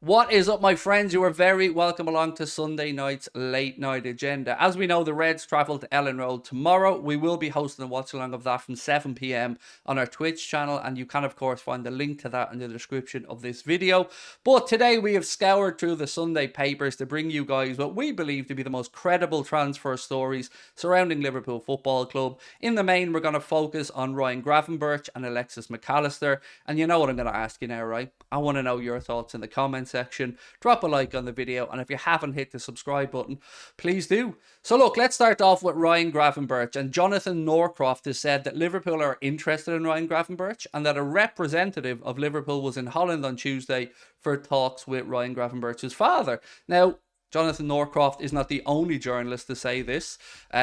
What is up, my friends? You are very welcome along to Sunday night's late night agenda. As we know, the Reds travel to Ellen Road tomorrow. We will be hosting a watch along of that from 7 p.m. on our Twitch channel, and you can, of course, find the link to that in the description of this video. But today we have scoured through the Sunday papers to bring you guys what we believe to be the most credible transfer stories surrounding Liverpool Football Club. In the main, we're going to focus on Ryan Gravenberch and Alexis McAllister. And you know what I'm going to ask you now, right? I want to know your thoughts in the comments section. Drop a like on the video, and if you haven't hit the subscribe button, please do. So look, let's start off with Ryan Gravenberch. And Jonathan Norcroft has said that Liverpool are interested in Ryan Gravenberch and that a representative of Liverpool was in Holland on Tuesday for talks with Ryan Gravenberch's father. Now, Jonathan Norcroft is not the only journalist to say this.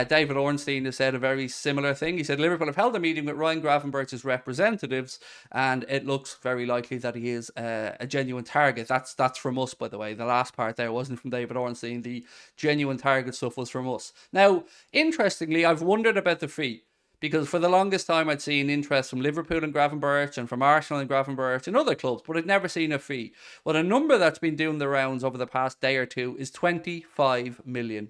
David Ornstein has said a very similar thing. He said Liverpool have held a meeting with Ryan Gravenberch's representatives, and it looks very likely that he is a genuine target. That's from us, by the way. The last part there wasn't from David Ornstein. The genuine target stuff was from us. Now, interestingly, I've wondered about the fee, because for the longest time I'd seen interest from Liverpool and Gravenberch and from Arsenal and Gravenberch and other clubs, but I'd never seen a fee. Well, a number that's been doing the rounds over the past day or two is £25 million.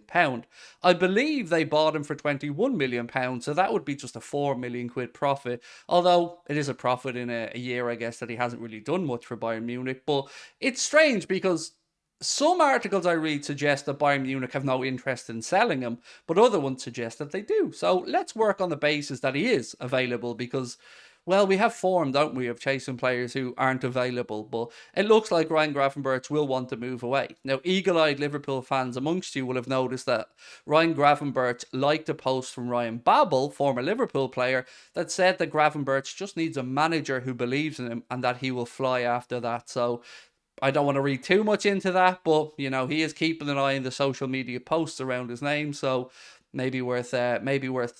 I believe they bought him for £21 million, so that would be just a £4 million profit, although it is a profit in a year, I guess, that he hasn't really done much for Bayern Munich. But it's strange because some articles I read suggest that Bayern Munich have no interest in selling him, but other ones suggest that they do. So let's work on the basis that he is available because, well, we have form, don't we, of chasing players who aren't available. But it looks like Ryan Gravenberch will want to move away. Now, eagle-eyed Liverpool fans amongst you will have noticed that Ryan Gravenberch liked a post from Ryan Babel, former Liverpool player, that said that Gravenberch just needs a manager who believes in him and that he will fly after that. So I don't want to read too much into that, but, you know, he is keeping an eye on the social media posts around his name, so maybe worth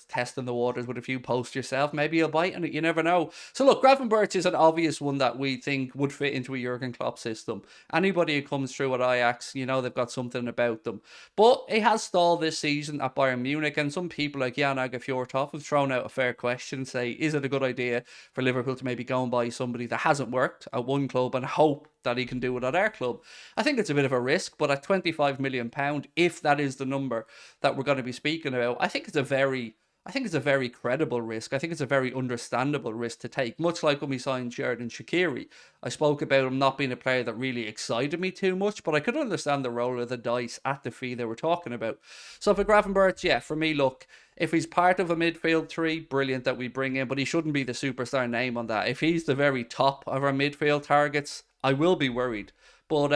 testing the waters with a few posts yourself. Maybe you'll bite on it, you never know. So look, Gravenberch is an obvious one that we think would fit into a Jurgen Klopp system. Anybody who comes through at Ajax, you know they've got something about them. But he has stalled this season at Bayern Munich, and some people like Jan Fjortov have thrown out a fair question and say, is it a good idea for Liverpool to maybe go and buy somebody that hasn't worked at one club and hope that he can do it at our club? I think it's a bit of a risk, but at £25 million, if that is the number that we're going to be speaking about, I think it's a very credible risk. I think it's a very understandable risk to take. Much like when we signed Xherdan Shaqiri, I spoke about him not being a player that really excited me too much, but I could understand the roll of the dice at the fee they were talking about. So for Gravenberch, yeah, for me, look, if he's part of a midfield three, brilliant that we bring in, but he shouldn't be the superstar name on that. If he's the very top of our midfield targets, I will be worried. But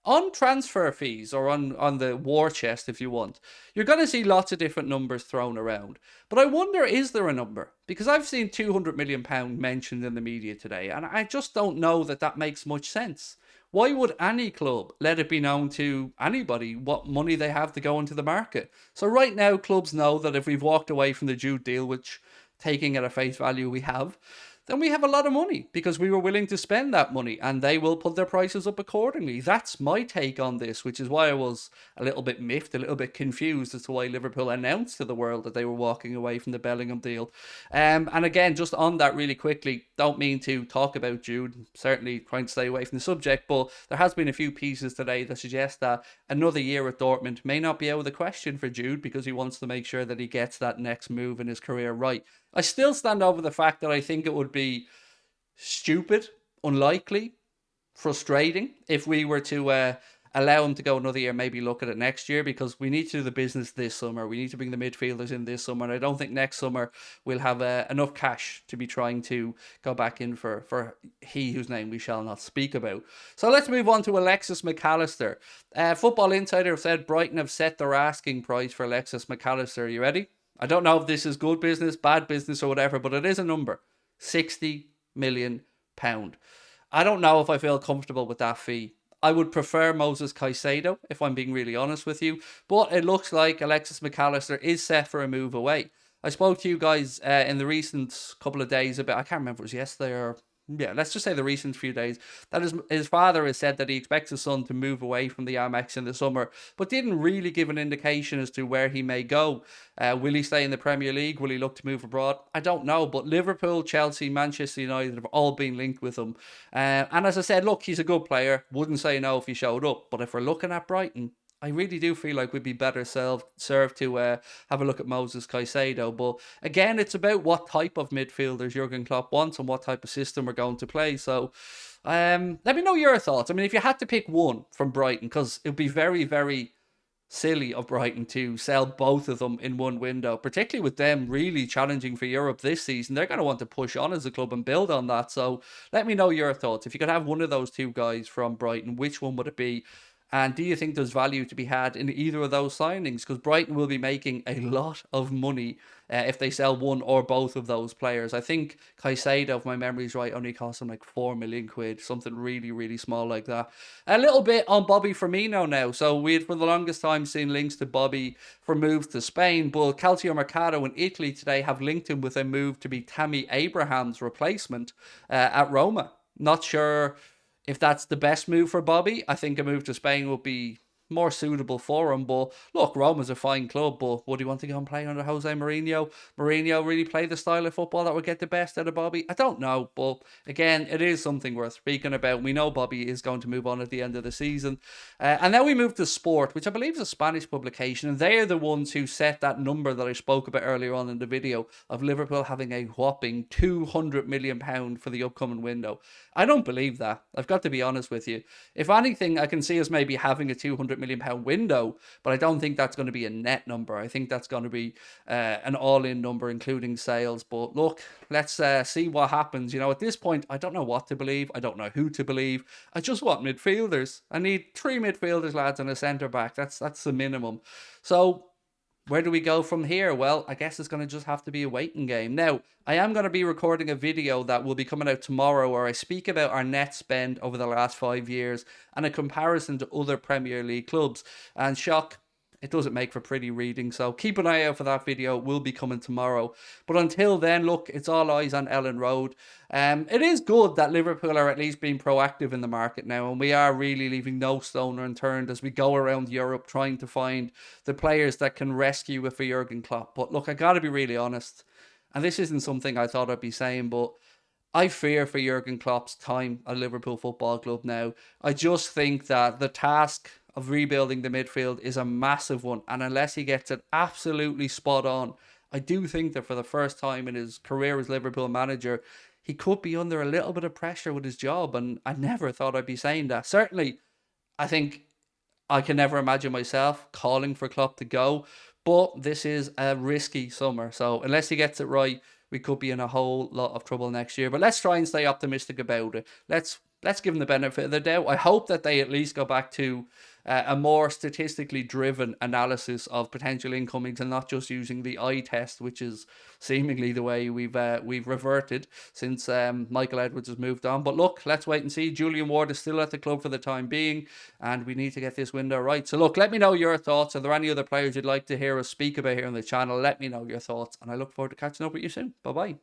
on transfer fees, or on the war chest if you want, you're going to see lots of different numbers thrown around. But I wonder, is there a number? Because I've seen £200 million mentioned in the media today, and I just don't know that that makes much sense. Why would any club let it be known to anybody what money they have to go into the market? So right now, clubs know that if we've walked away from the Jude deal, which, taking at a face value, we have, then we have a lot of money because we were willing to spend that money, and they will put their prices up accordingly. That's my take on this, which is why I was a little bit miffed, a little bit confused as to why Liverpool announced to the world that they were walking away from the Bellingham deal. And again, just on that really quickly, don't mean to talk about Jude, certainly trying to stay away from the subject, but there has been a few pieces today that suggest that another year at Dortmund may not be out of the question for Jude because he wants to make sure that he gets that next move in his career right. I still stand over the fact that I think it would be stupid, unlikely, frustrating if we were to allow him to go another year, maybe look at it next year, because we need to do the business this summer. We need to bring the midfielders in this summer, and I don't think next summer we'll have enough cash to be trying to go back in for he whose name we shall not speak about. So let's move on to Alexis McAllister. Football Insider have said Brighton have set their asking price for Alexis McAllister. Are you ready? I don't know if this is good business, bad business, or whatever, but it is a number. £60 million. I don't know if I feel comfortable with that fee. I would prefer Moses Caicedo, if I'm being really honest with you, but it looks like Alexis McAllister is set for a move away. I spoke to you guys in the recent couple of days about, I can't remember if it was yesterday or yeah, let's just say the recent few days, that his father has said that he expects his son to move away from the Amex in the summer, but didn't really give an indication as to where he may go. Will he stay in the Premier League? Will he look to move abroad? I don't know, but Liverpool, Chelsea, Manchester United have all been linked with him. And as I said, look, he's a good player. Wouldn't say no if he showed up, but if we're looking at Brighton, I really do feel like we'd be better served to have a look at Moses Caicedo. But again, it's about what type of midfielders Jurgen Klopp wants and what type of system we're going to play. So let me know your thoughts. I mean, if you had to pick one from Brighton, because it would be very, very silly of Brighton to sell both of them in one window, particularly with them really challenging for Europe this season. They're going to want to push on as a club and build on that. So let me know your thoughts. If you could have one of those two guys from Brighton, which one would it be? And do you think there's value to be had in either of those signings? Because Brighton will be making a lot of money if they sell one or both of those players. I think Caicedo, if my memory is right, only cost them like 4 million quid, something really, really small like that. A little bit on Bobby Firmino now. So we had for the longest time seen links to Bobby for moves to Spain, but Calcio Mercato in Italy today have linked him with a move to be Tammy Abraham's replacement at Roma. Not sure if that's the best move for Bobby. I think a move to Spain would be more suitable for him. But look, Roma's a fine club, but would he want to go and play under Jose Mourinho? Mourinho really play the style of football that would get the best out of Bobby? I don't know, but again, it is something worth speaking about. We know Bobby is going to move on at the end of the season. And now we move to Sport, which I believe is a Spanish publication, and they are the ones who set that number that I spoke about earlier on in the video of Liverpool having a whopping £200 million for the upcoming window. I don't believe that. I've got to be honest with you. If anything, I can see us maybe having a £200 million window, but I don't think that's going to be a net number. I think that's going to be an all-in number, including sales. But look, let's see what happens. You know, at this point, I don't know what to believe. I don't know who to believe. I just want midfielders. I need 3 midfielders, lads, and a centre-back. That's the minimum. So where do we go from here? Well, I guess it's going to just have to be a waiting game. Now, I am going to be recording a video that will be coming out tomorrow where I speak about our net spend over the last 5 years and a comparison to other Premier League clubs. And shock, it doesn't make for pretty reading. So keep an eye out for that video. It will be coming tomorrow. But until then, look, it's all eyes on Ellen Road. It is good that Liverpool are at least being proactive in the market now, and we are really leaving no stone unturned as we go around Europe trying to find the players that can rescue it for Jurgen Klopp. But look, I got to be really honest, and this isn't something I thought I'd be saying, but I fear for Jurgen Klopp's time at Liverpool Football Club now. I just think that the task of rebuilding the midfield is a massive one, and unless he gets it absolutely spot on, I do think that for the first time in his career as Liverpool manager, he could be under a little bit of pressure with his job, and I never thought I'd be saying that. Certainly, I think I can never imagine myself calling for Klopp to go, but this is a risky summer, so unless he gets it right, we could be in a whole lot of trouble next year. But let's try and stay optimistic about it. Let's give them the benefit of the doubt. I hope that they at least go back to a more statistically driven analysis of potential incomings and not just using the eye test, which is seemingly the way we've reverted since Michael Edwards has moved on. But look, let's wait and see. Julian Ward is still at the club for the time being, and we need to get this window right. So look, let me know your thoughts. Are there any other players you'd like to hear us speak about here on the channel? Let me know your thoughts, and I look forward to catching up with you soon. Bye bye.